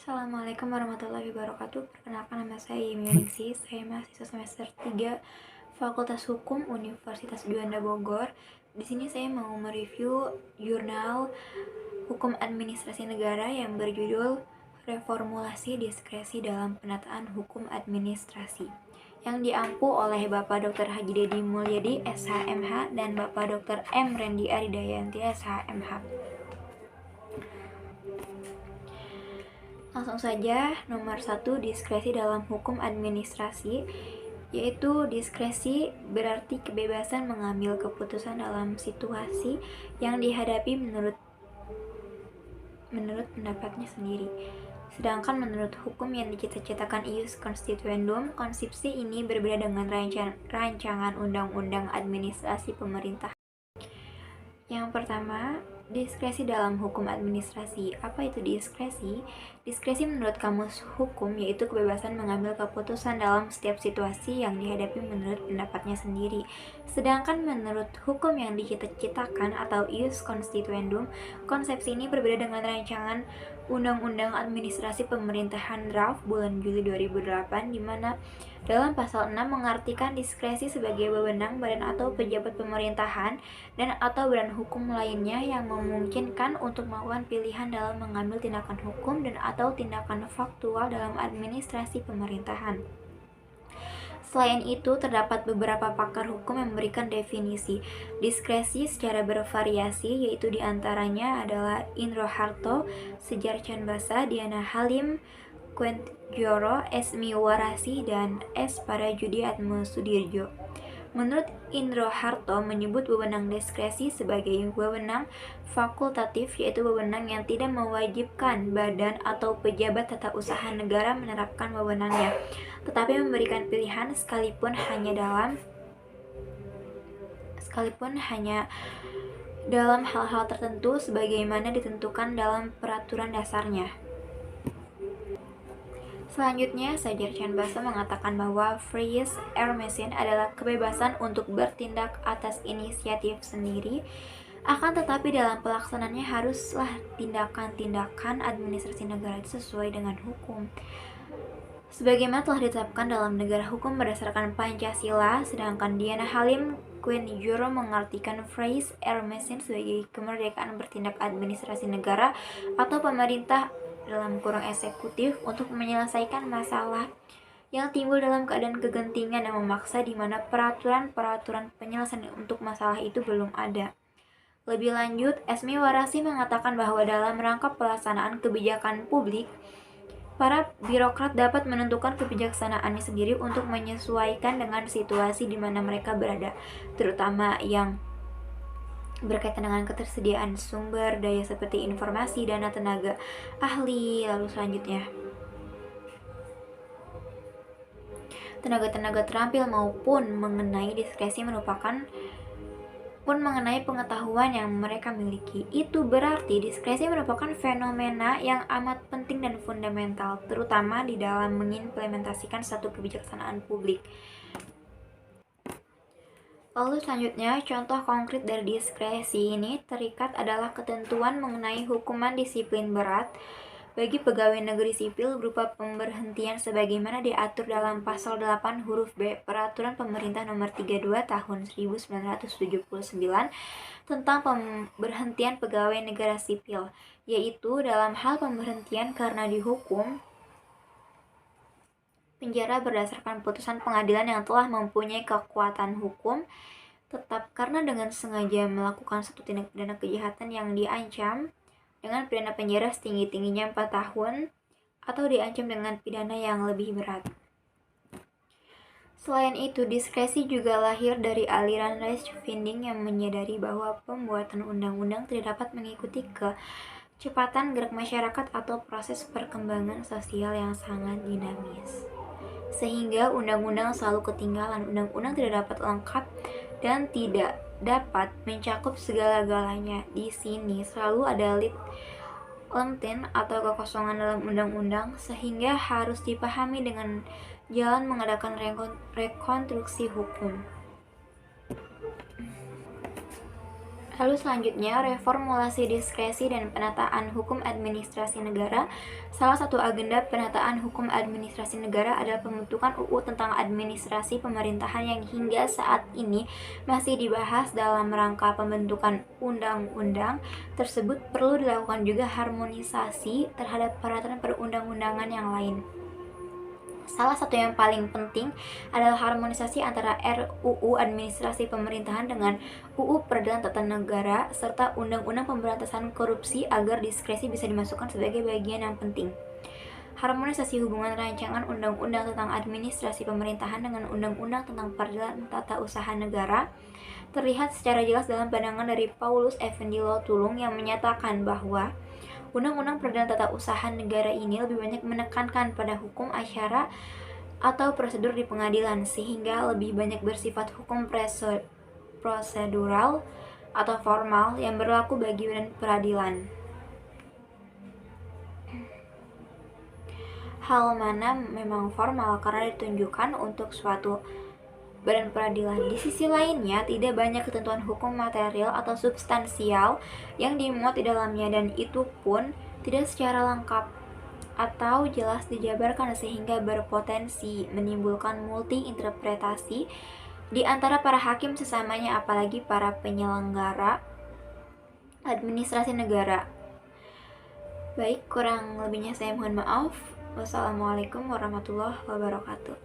Assalamualaikum warahmatullahi wabarakatuh. Perkenalkan, nama saya Yeminingsih. Saya mahasiswa semester 3 Fakultas Hukum Universitas Juanda Bogor. Di sini saya mau mereview jurnal Hukum Administrasi Negara yang berjudul Reformulasi Diskresi dalam Penataan Hukum Administrasi, yang diampu oleh Bapak Dr. Haji Dedi Mulyadi, SHMH, dan Bapak Dr. M. Rendi Aridayanti, SHMH. Langsung saja, nomor 1, diskresi dalam hukum administrasi, yaitu diskresi berarti kebebasan mengambil keputusan dalam situasi yang dihadapi menurut pendapatnya sendiri. Sedangkan menurut hukum yang dicita-citakan ius constituendum, konsepsi ini berbeda dengan rancangan undang-undang administrasi pemerintah. Yang pertama, diskresi dalam hukum administrasi. Apa itu diskresi? Diskresi menurut kamus hukum yaitu kebebasan mengambil keputusan dalam setiap situasi yang dihadapi menurut pendapatnya sendiri. Sedangkan menurut hukum yang dicita-citakan atau ius constituendum, konsepsi ini berbeda dengan rancangan Undang-Undang Administrasi Pemerintahan Draft bulan Juli 2008, di mana dalam pasal 6 mengartikan diskresi sebagai wewenang badan atau pejabat pemerintahan dan atau badan hukum lainnya yang memungkinkan untuk melakukan pilihan dalam mengambil tindakan hukum dan atau tindakan faktual dalam administrasi pemerintahan. Selain itu, terdapat beberapa pakar hukum yang memberikan definisi diskresi secara bervariasi, yaitu diantaranya adalah Indro Harto, Sejar Canbasa, Diana Halim, Quentjoro, Esmi Warasi, dan S. Parajudi Atmosudirjo. Menurut Indro Harto, menyebut wewenang diskresi sebagai wewenang fakultatif, yaitu wewenang yang tidak mewajibkan badan atau pejabat tata usaha negara menerapkan wewenangnya, tetapi memberikan pilihan sekalipun hanya dalam hal-hal tertentu sebagaimana ditentukan dalam peraturan dasarnya. Selanjutnya, Sejar Canbasa mengatakan bahwa free air machine adalah kebebasan untuk bertindak atas inisiatif sendiri, akan tetapi dalam pelaksanaannya haruslah tindakan-tindakan administrasi negara itu sesuai dengan hukum, sebagaimana telah ditetapkan dalam negara hukum berdasarkan Pancasila. Sedangkan Diana Halim Quentjoro mengartikan phrase air machine sebagai kemerdekaan bertindak administrasi negara atau pemerintah dalam kurung eksekutif untuk menyelesaikan masalah yang timbul dalam keadaan kegentingan yang memaksa, di mana peraturan penyelesaian untuk masalah itu belum ada. Lebih lanjut, Esmi Warasi mengatakan bahwa dalam rangka pelaksanaan kebijakan publik, para birokrat dapat menentukan kebijaksanaannya sendiri untuk menyesuaikan dengan situasi di mana mereka berada, terutama yang berkaitan dengan ketersediaan sumber daya seperti informasi, dana, tenaga ahli. Lalu selanjutnya, tenaga terampil maupun mengenai diskresi mengenai pengetahuan yang mereka miliki. Itu berarti diskresi merupakan fenomena yang amat penting dan fundamental, terutama di dalam mengimplementasikan satu kebijaksanaan publik. Lalu selanjutnya, contoh konkret dari diskresi ini terikat adalah ketentuan mengenai hukuman disiplin berat bagi pegawai negeri sipil berupa pemberhentian sebagaimana diatur dalam pasal 8 huruf B Peraturan Pemerintah Nomor 32 Tahun 1979 tentang pemberhentian pegawai negara sipil, yaitu dalam hal pemberhentian karena dihukum penjara berdasarkan putusan pengadilan yang telah mempunyai kekuatan hukum tetap karena dengan sengaja melakukan satu tindak pidana kejahatan yang diancam dengan pidana penjara setinggi-tingginya 4 tahun atau diancam dengan pidana yang lebih berat. Selain itu, diskresi juga lahir dari aliran Reich-Finding yang menyadari bahwa pembuatan undang-undang tidak dapat mengikuti kecepatan gerak masyarakat atau proses perkembangan sosial yang sangat dinamis, sehingga undang-undang selalu ketinggalan. Undang-undang tidak dapat lengkap dan tidak dapat mencakup segala-galanya. Di sini selalu ada leontin atau kekosongan dalam undang-undang, sehingga harus dipahami dengan jalan mengadakan rekonstruksi hukum. Lalu selanjutnya, reformulasi diskresi dan penataan hukum administrasi negara. Salah satu agenda penataan hukum administrasi negara adalah pembentukan UU tentang administrasi pemerintahan yang hingga saat ini masih dibahas. Dalam rangka pembentukan undang-undang tersebut perlu dilakukan juga harmonisasi terhadap peraturan perundang-undangan yang lain. Salah satu yang paling penting adalah harmonisasi antara RUU Administrasi Pemerintahan dengan UU Peradilan Tata Negara serta Undang-Undang Pemberantasan Korupsi agar diskresi bisa dimasukkan sebagai bagian yang penting. Harmonisasi hubungan rancangan undang-undang tentang administrasi pemerintahan dengan undang-undang tentang peradilan tata usaha negara terlihat secara jelas dalam pandangan dari Paulus Effendi Lotulung yang menyatakan bahwa Undang-Undang Peradilan Tata Usaha Negara ini lebih banyak menekankan pada hukum acara atau prosedur di pengadilan, sehingga lebih banyak bersifat hukum prosedural atau formal yang berlaku bagi badan peradilan. Hal mana memang formal karena ditunjukkan untuk suatu badan peradilan. Di sisi lainnya, tidak banyak ketentuan hukum material atau substansial yang dimuat di dalamnya, dan itu pun tidak secara lengkap atau jelas dijabarkan sehingga berpotensi menimbulkan multi interpretasi di antara para hakim sesamanya, apalagi para penyelenggara administrasi negara. Baik, kurang lebihnya saya mohon maaf. Wassalamualaikum warahmatullahi wabarakatuh.